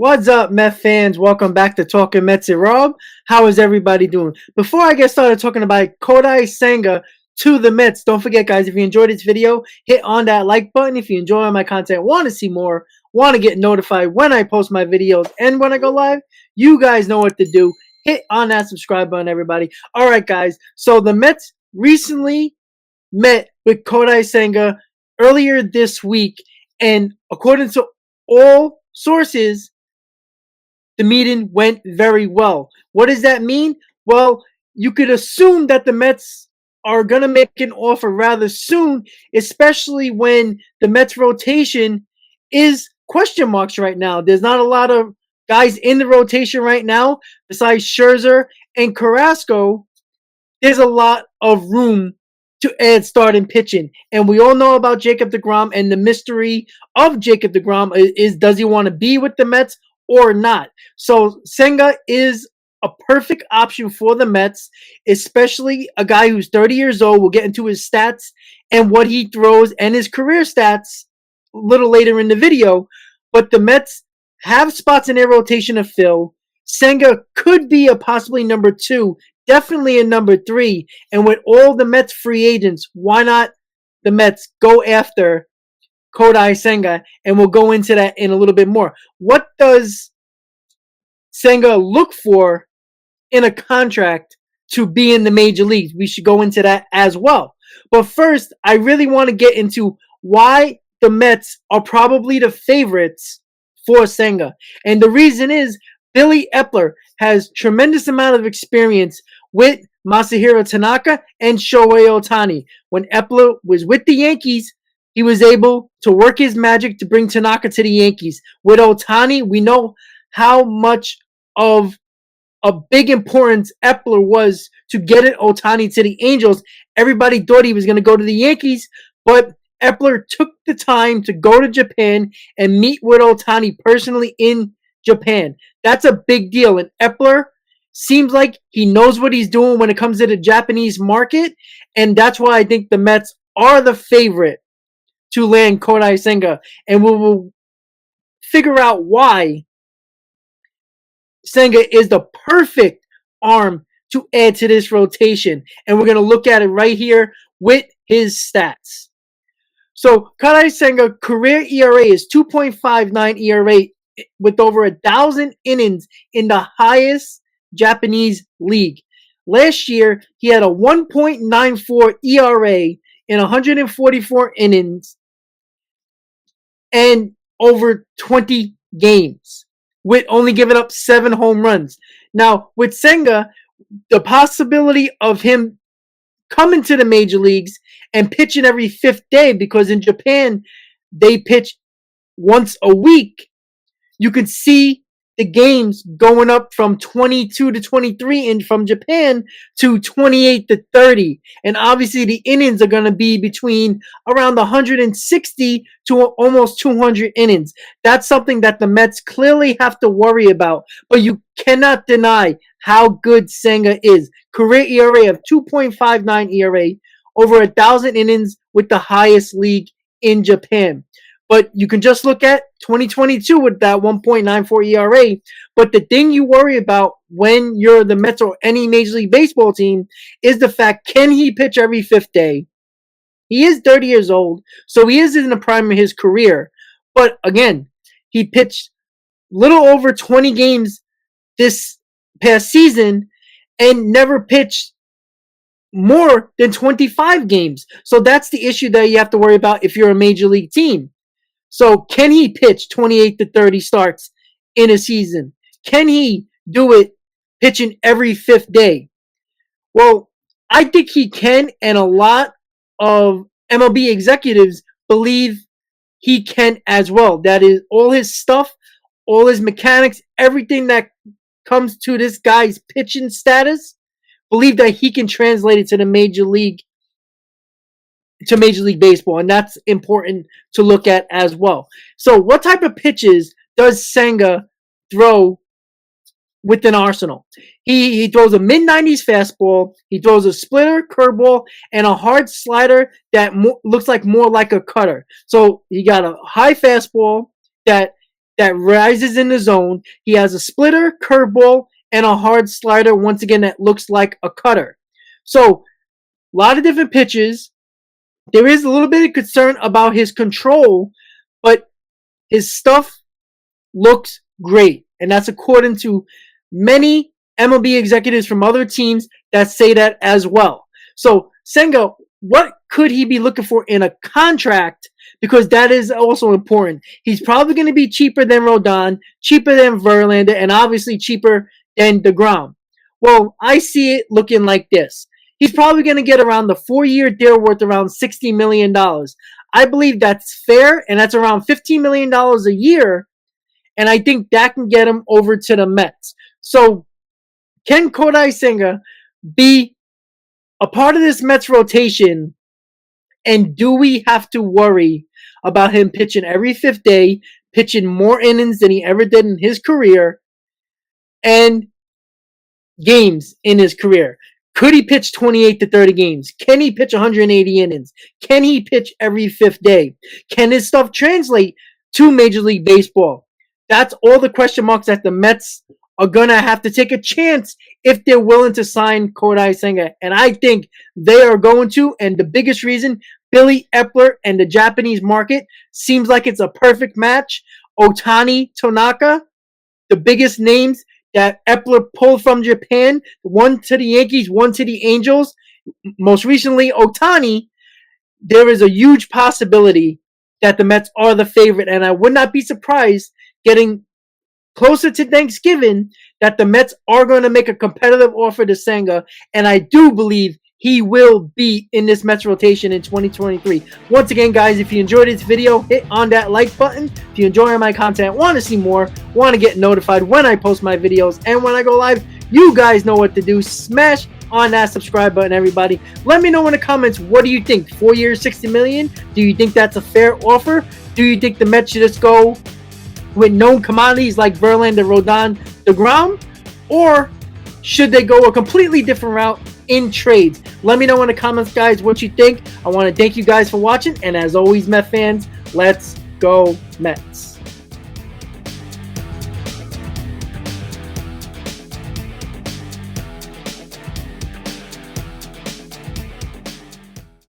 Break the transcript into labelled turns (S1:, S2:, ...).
S1: What's up, Met fans? Welcome back to Talking Mets and Rob. How is everybody doing? Before I get started talking about Kodai Senga to the Mets, don't forget, guys, if you enjoyed this video, hit on that like button. If you enjoy my content, want to see more, want to get notified when I post my videos and when I go live, you guys know what to do. Hit on that subscribe button, everybody. All right, guys. So the Mets recently met with Kodai Senga earlier this week, and according to all sources, the meeting went very well. What does that mean? Well, you could assume that the Mets are going to make an offer rather soon, especially when the Mets rotation is question marks right now. There's not a lot of guys in the rotation right now besides Scherzer and Carrasco. There's a lot of room to add starting pitching. And we all know about Jacob deGrom, and the mystery of Jacob deGrom is does he want to be with the Mets or not? So Senga is a perfect option for the Mets, especially a guy who's 30 years old. We'll get into his stats and what he throws and his career stats a little later in the video. But the Mets have spots in their rotation to fill. Senga could be a possibly number 2, definitely a number 3. And with all the Mets free agents, why not the Mets go after Kodai Senga? And we'll go into that in a little bit more. What does Senga look for in a contract to be in the major leagues? We should go into that as well. But first, I really want to get into why the Mets are probably the favorites for Senga. And the reason is Billy Eppler has tremendous amount of experience with Masahiro Tanaka and Shohei Ohtani. When Eppler was with the Yankees, he was able to work his magic to bring Tanaka to the Yankees. With Ohtani, we know how much of a big importance Eppler was to get it Ohtani to the Angels. Everybody thought he was going to go to the Yankees, but Eppler took the time to go to Japan and meet with Ohtani personally in Japan. That's a big deal. And Eppler seems like he knows what he's doing when it comes to the Japanese market. And that's why I think the Mets are the favorite to land Kodai Senga. And we will figure out why Senga is the perfect arm to add to this rotation. And we're going to look at it right here with his stats. So Kodai Senga career ERA is 2.59 ERA with over 1,000 innings in the highest Japanese league. Last year, he had a 1.94 ERA in 144 innings and over 20 games, with only giving up 7 home runs. Now, with Senga, the possibility of him coming to the major leagues and pitching every 5th day, because in Japan, they pitch once a week, you could see the games going up from 22 to 23 and from Japan to 28 to 30. And obviously the innings are going to be between around 160 to almost 200 innings. That's something that the Mets clearly have to worry about. But you cannot deny how good Senga is. Career ERA of 2.59 ERA, over 1,000 innings with the highest league in Japan. But you can just look at 2022 with that 1.94 ERA. But the thing you worry about when you're the Mets or any Major League Baseball team is the fact, can he pitch every 5th day? He is 30 years old, so he is in the prime of his career. But again, he pitched little over 20 games this past season and never pitched more than 25 games. So that's the issue that you have to worry about if you're a Major League team. So can he pitch 28 to 30 starts in a season? Can he do it pitching every 5th day? Well, I think he can, and a lot of MLB executives believe he can as well. That is, all his stuff, all his mechanics, everything that comes to this guy's pitching status, believe that he can translate it to the Major League Baseball, and that's important to look at as well. So what type of pitches does Senga throw with an arsenal? He throws a mid-90s fastball, he throws a splitter, curveball, and a hard slider that looks like more like a cutter. So he got a high fastball that that rises in the zone. He has a splitter, curveball, and a hard slider, once again, that looks like a cutter. So, a lot of different pitches. There is a little bit of concern about his control, but his stuff looks great. And that's according to many MLB executives from other teams that say that as well. So, Senga, what could he be looking for in a contract? Because that is also important. He's probably going to be cheaper than Rodon, cheaper than Verlander, and obviously cheaper than DeGrom. Well, I see it looking like this. He's probably going to get around the 4-year deal worth around $60 million. I believe that's fair, and that's around $15 million a year. And I think that can get him over to the Mets. So, can Kodai Senga be a part of this Mets rotation? And do we have to worry about him pitching every 5th day, pitching more innings than he ever did in his career, and games in his career? Could he pitch 28 to 30 games? Can he pitch 180 innings? Can he pitch every 5th day? Can his stuff translate to Major League Baseball? That's all the question marks that the Mets are going to have to take a chance if they're willing to sign Kodai Senga. And I think they are going to. And the biggest reason, Billy Eppler and the Japanese market seems like it's a perfect match. Ohtani, Tanaka, the biggest names that Eppler pulled from Japan, one to the Yankees, one to the Angels. Most recently, Ohtani. There is a huge possibility that the Mets are the favorite. And I would not be surprised getting closer to Thanksgiving that the Mets are going to make a competitive offer to Senga, and I do believe he will be in this Mets rotation in 2023. Once again, guys, if you enjoyed this video, hit on that like button. If you enjoy my content, want to see more, want to get notified when I post my videos and when I go live, you guys know what to do. Smash on that subscribe button, everybody. Let me know in the comments, what do you think? 4 years, $60 million? Do you think that's a fair offer? Do you think the Mets should just go with known commodities like Verlander, Rodon, DeGrom? Or should they go a completely different route in trades? Let me know in the comments, guys, what you think. I want to thank you guys for watching. And as always, Met fans, let's go Mets.